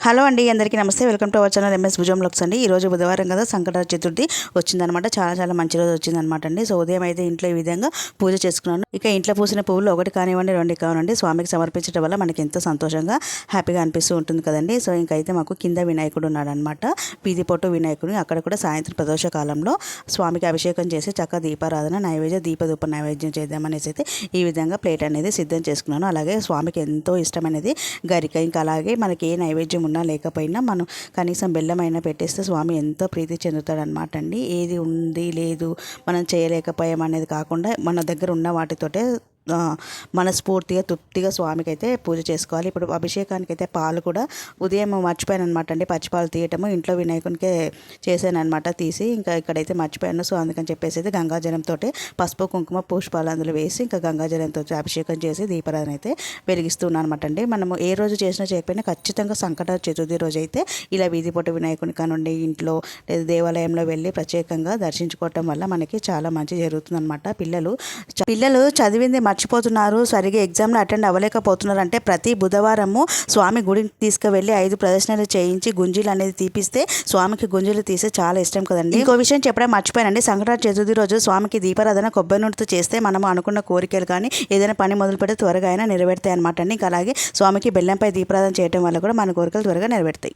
Hello అండి, అందరికీ నమస్తే. Welcome to our channel MS భుజం వ్లాగ్స్ అండి. ఈరోజు బుధవారం కదా, సంకట చతుర్థి వచ్చిందనమాట. చాలా మంచి రోజు వచ్చిందనమాట అండి. సో ఉదయం అయితే ఇంట్లో ఈ విధంగా పూజ చేసుకున్నాను. ఇక ఇంట్లో పూసిన పువ్వులు ఒకటి కానివ్వండి, రెండు కానివ్వండి, స్వామికి సమర్పించడం వల్ల మనకి ఎంతో సంతోషంగా హ్యాపీగా అనిపిస్తూ ఉంటుంది కదండి. సో ఇంకైతే మాకు కింద వినాయకుడు ఉన్నాడనమాట, వీధి పొట్టు వినాయకుడు. అక్కడ కూడా సాయంత్రం ప్రదోష కాలంలో స్వామికి అభిషేకం చేసి చక్క దీపారాధన నైవేద్య దీపధూప నైవేద్యం చేద్దామనేసి అయితే ఈ విధంగా ప్లేట్ అనేది సిద్ధం చేసుకున్నాను. అలాగే స్వామికి ఎంతో ఇష్టమైనది గరిక. ఇంకా అలాగే మనకి ఏ నైవేద్యం ఉన్నా లేకపోయినా మనం కనీసం బెల్లం అయినా పెట్టేస్తే స్వామి ఎంతో ప్రీతి చెందుతాడనమాట అండి. ఏది ఉంది లేదు మనం చేయలేకపోయామనేది కాకుండా మన దగ్గర ఉన్న వాటితోటే మనస్ఫూర్తిగా తృప్తిగా స్వామికి అయితే పూజ చేసుకోవాలి. ఇప్పుడు అభిషేకానికి అయితే పాలు కూడా ఉదయం మర్చిపోయాను అనమాట అండి, పచ్చిపాలు తీయటము. ఇంట్లో వినాయకునికే చేశాను అనమాట, తీసి ఇంకా ఇక్కడైతే మర్చిపోయాను. సో అందుకని చెప్పేసి అయితే గంగాజలంతో పసుపు కుంకుమ పుష్పాలు అందులో వేసి ఇంకా గంగాజలంతో అభిషేకం చేసి దీపారాధన అయితే వెలిగిస్తున్నాను అనమాట అండి. మనము ఏ రోజు చేసినా చేయకపోయినా ఖచ్చితంగా సంకట చతుర్థి రోజు అయితే ఇలా వీధి పొట్టు వినాయకుని కానుండి ఇంట్లో లేదా దేవాలయంలో వెళ్ళి ప్రత్యేకంగా దర్శించుకోవటం వల్ల మనకి చాలా మంచి జరుగుతుంది అనమాట. పిల్లలు చదివింది మర్చిపోతున్నారు, సరిగా ఎగ్జామ్లో అటెండ్ అవ్వలేకపోతున్నారు అంటే ప్రతి బుధవారము స్వామి గుడికి తీసుకువెళ్ళి 5 ప్రదర్శనలు చేయించి గుంజీలు అనేది తీపిస్తే స్వామికి గుంజీలు తీస్తే చాలా ఇష్టం కదండి. ఇంకో విషయం చెప్పడం మర్చిపోయానండి, సంక్రాంతి చతుర్థి రోజు స్వామికి దీపారాధన కొబ్బరి నూనెతో చేస్తే మనము అనుకున్న కోరికలు కానీ ఏదైనా పని మొదలు పెడితే త్వరగా అయినా నెరవేరుతాయి అనమాట అండి. ఇంకా అలాగే స్వామికి బెల్లంపై దీపారాధన చేయడం వల్ల కూడా మన కోరికలు త్వరగా నెరవేరుతాయి.